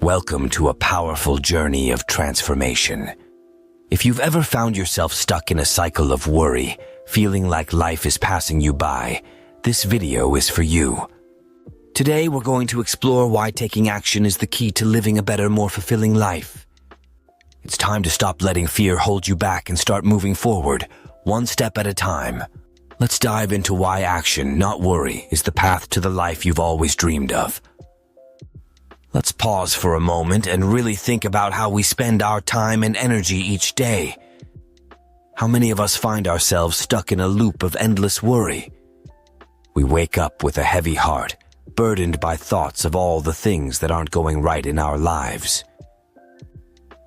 Welcome to a powerful journey of transformation. If you've ever found yourself stuck in a cycle of worry, feeling like life is passing you by, this video is for you. Today, we're going to explore why taking action is the key to living a better, more fulfilling life. It's time to stop letting fear hold you back and start moving forward, one step at a time. Let's dive into why action, not worry, is the path to the life you've always dreamed of. Let's pause for a moment and really think about how we spend our time and energy each day. How many of us find ourselves stuck in a loop of endless worry? We wake up with a heavy heart, burdened by thoughts of all the things that aren't going right in our lives.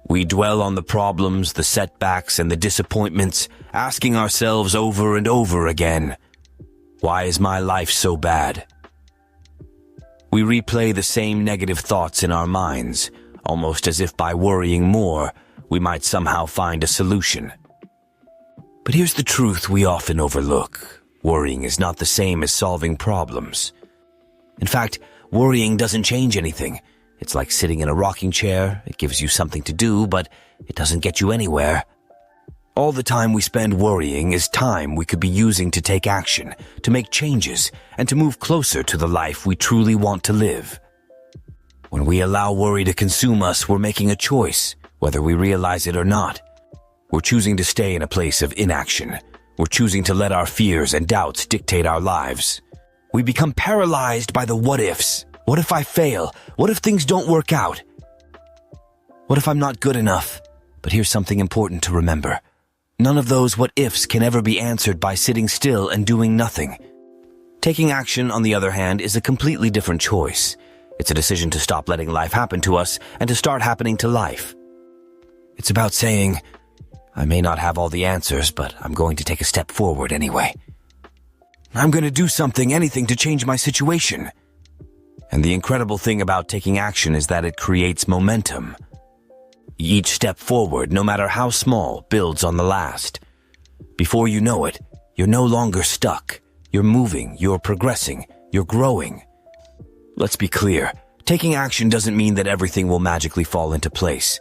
We dwell on the problems, the setbacks, and the disappointments, asking ourselves over and over again, why is my life so bad? We replay the same negative thoughts in our minds, almost as if by worrying more, we might somehow find a solution. But here's the truth we often overlook. Worrying is not the same as solving problems. In fact, worrying doesn't change anything. It's like sitting in a rocking chair. It gives you something to do, but it doesn't get you anywhere. All the time we spend worrying is time we could be using to take action, to make changes, and to move closer to the life we truly want to live. When we allow worry to consume us, we're making a choice, whether we realize it or not. We're choosing to stay in a place of inaction. We're choosing to let our fears and doubts dictate our lives. We become paralyzed by the what-ifs. What if I fail? What if things don't work out? What if I'm not good enough? But here's something important to remember. None of those what-ifs can ever be answered by sitting still and doing nothing. Taking action, on the other hand, is a completely different choice. It's a decision to stop letting life happen to us and to start happening to life. It's about saying, I may not have all the answers, but I'm going to take a step forward anyway. I'm going to do something, anything to change my situation. And the incredible thing about taking action is that it creates momentum. Each step forward, no matter how small, builds on the last. Before you know it, you're no longer stuck. You're moving, you're progressing, you're growing. Let's be clear, taking action doesn't mean that everything will magically fall into place.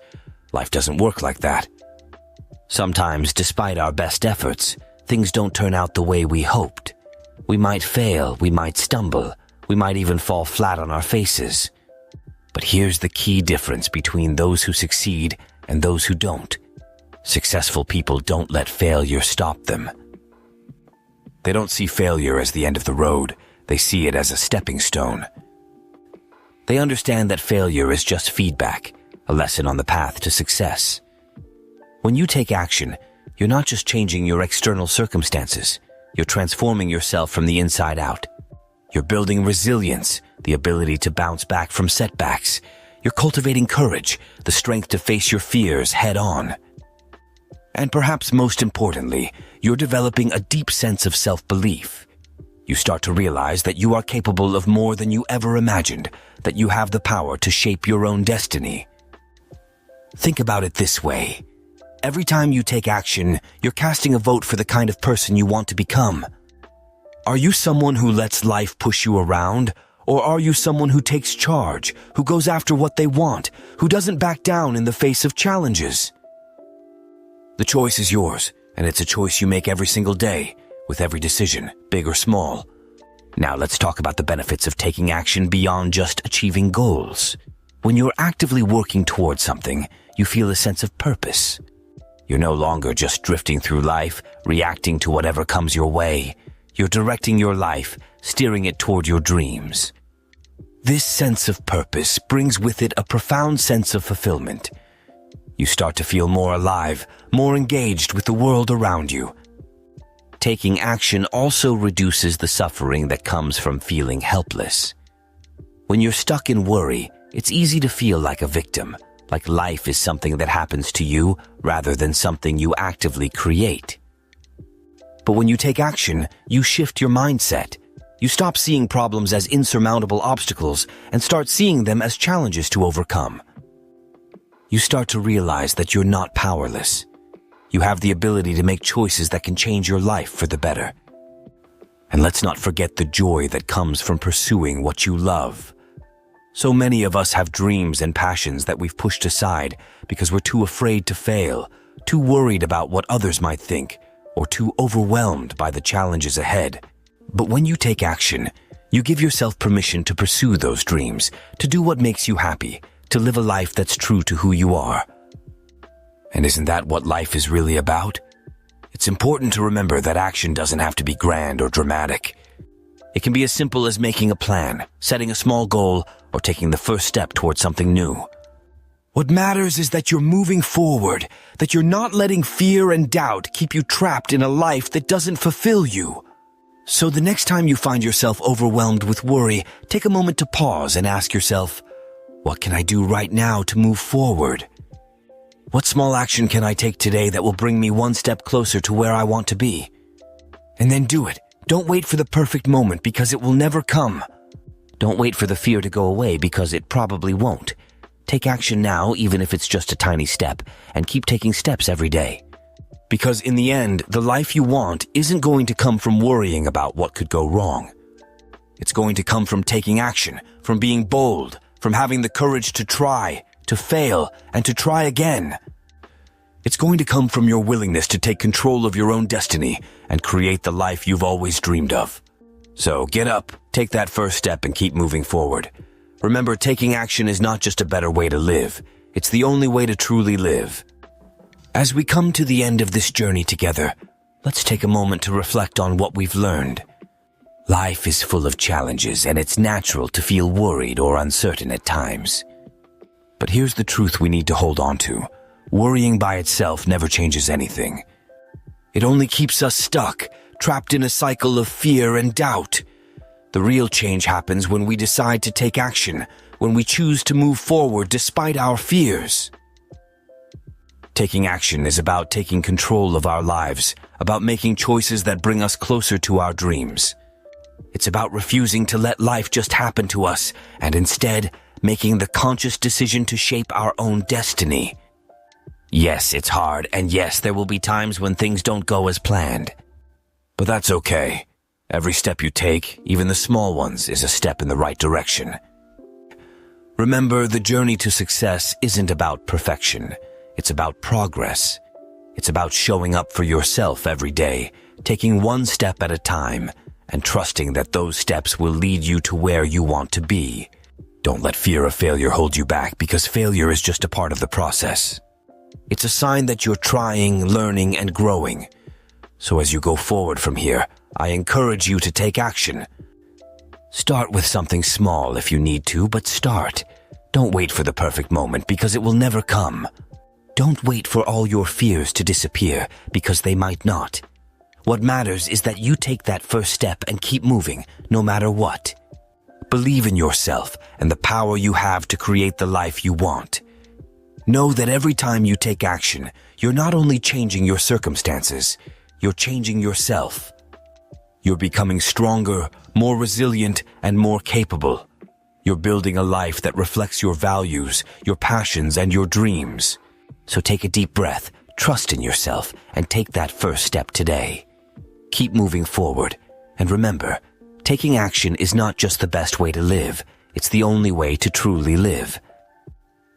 Life doesn't work like that. Sometimes, despite our best efforts, things don't turn out the way we hoped. We might fail, we might stumble, we might even fall flat on our faces. But here's the key difference between those who succeed and those who don't. Successful people don't let failure stop them. They don't see failure as the end of the road. They see it as a stepping stone. They understand that failure is just feedback, a lesson on the path to success. When you take action, you're not just changing your external circumstances. You're transforming yourself from the inside out. You're building resilience, the ability to bounce back from setbacks. You're cultivating courage, the strength to face your fears head on. And perhaps most importantly, you're developing a deep sense of self-belief. You start to realize that you are capable of more than you ever imagined, that you have the power to shape your own destiny. Think about it this way. Every time you take action, you're casting a vote for the kind of person you want to become. Are you someone who lets life push you around? Or are you someone who takes charge, who goes after what they want, who doesn't back down in the face of challenges? The choice is yours, and it's a choice you make every single day, with every decision, big or small. Now let's talk about the benefits of taking action beyond just achieving goals. When you're actively working towards something, you feel a sense of purpose. You're no longer just drifting through life, reacting to whatever comes your way. You're directing your life, steering it toward your dreams. This sense of purpose brings with it a profound sense of fulfillment. You start to feel more alive, more engaged with the world around you. Taking action also reduces the suffering that comes from feeling helpless. When you're stuck in worry, it's easy to feel like a victim, like life is something that happens to you rather than something you actively create. But when you take action, you shift your mindset. You stop seeing problems as insurmountable obstacles and start seeing them as challenges to overcome. You start to realize that you're not powerless. You have the ability to make choices that can change your life for the better. And let's not forget the joy that comes from pursuing what you love. So many of us have dreams and passions that we've pushed aside because we're too afraid to fail, too worried about what others might think, or too overwhelmed by the challenges ahead. But when you take action, you give yourself permission to pursue those dreams, to do what makes you happy, to live a life that's true to who you are. And isn't that what life is really about? It's important to remember that action doesn't have to be grand or dramatic. It can be as simple as making a plan, setting a small goal, or taking the first step towards something new. What matters is that you're moving forward, that you're not letting fear and doubt keep you trapped in a life that doesn't fulfill you. So the next time you find yourself overwhelmed with worry, take a moment to pause and ask yourself, what can I do right now to move forward? What small action can I take today that will bring me one step closer to where I want to be? And then do it. Don't wait for the perfect moment because it will never come. Don't wait for the fear to go away because it probably won't. Take action now, even if it's just a tiny step, and keep taking steps every day. Because in the end, the life you want isn't going to come from worrying about what could go wrong. It's going to come from taking action, from being bold, from having the courage to try, to fail, and to try again. It's going to come from your willingness to take control of your own destiny and create the life you've always dreamed of. So get up, take that first step, and keep moving forward. Remember, taking action is not just a better way to live. It's the only way to truly live. As we come to the end of this journey together, let's take a moment to reflect on what we've learned. Life is full of challenges, and it's natural to feel worried or uncertain at times. But here's the truth we need to hold on to. Worrying by itself never changes anything. It only keeps us stuck, trapped in a cycle of fear and doubt. The real change happens when we decide to take action, when we choose to move forward despite our fears. Taking action is about taking control of our lives, about making choices that bring us closer to our dreams. It's about refusing to let life just happen to us, and instead, making the conscious decision to shape our own destiny. Yes, it's hard, and yes, there will be times when things don't go as planned. But that's okay. Every step you take, even the small ones, is a step in the right direction. Remember, the journey to success isn't about perfection. It's about progress. It's about showing up for yourself every day, taking one step at a time, and trusting that those steps will lead you to where you want to be. Don't let fear of failure hold you back, because failure is just a part of the process. It's a sign that you're trying, learning, and growing. So as you go forward from here, I encourage you to take action. Start with something small if you need to, but start. Don't wait for the perfect moment, because it will never come. Don't wait for all your fears to disappear, because they might not. What matters is that you take that first step and keep moving, no matter what. Believe in yourself and the power you have to create the life you want. Know that every time you take action, you're not only changing your circumstances, you're changing yourself. You're becoming stronger, more resilient, and more capable. You're building a life that reflects your values, your passions, and your dreams. So take a deep breath, trust in yourself, and take that first step today. Keep moving forward, and remember, taking action is not just the best way to live, it's the only way to truly live.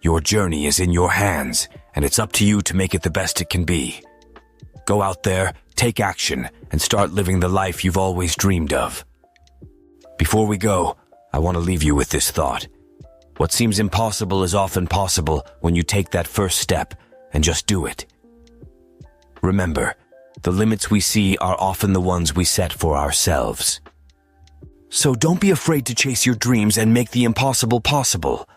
Your journey is in your hands, and it's up to you to make it the best it can be. Go out there, take action, and start living the life you've always dreamed of. Before we go, I want to leave you with this thought. What seems impossible is often possible when you take that first step and just do it. Remember, the limits we see are often the ones we set for ourselves. So don't be afraid to chase your dreams and make the impossible possible.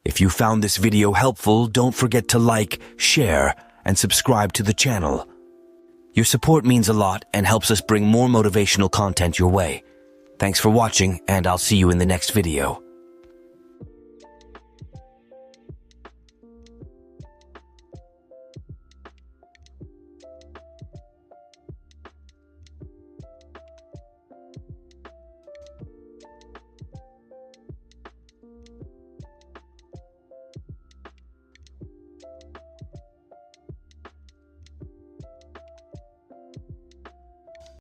If you found this video helpful, don't forget to like, share, and subscribe to the channel. Your support means a lot and helps us bring more motivational content your way. Thanks for watching, and I'll see you in the next video.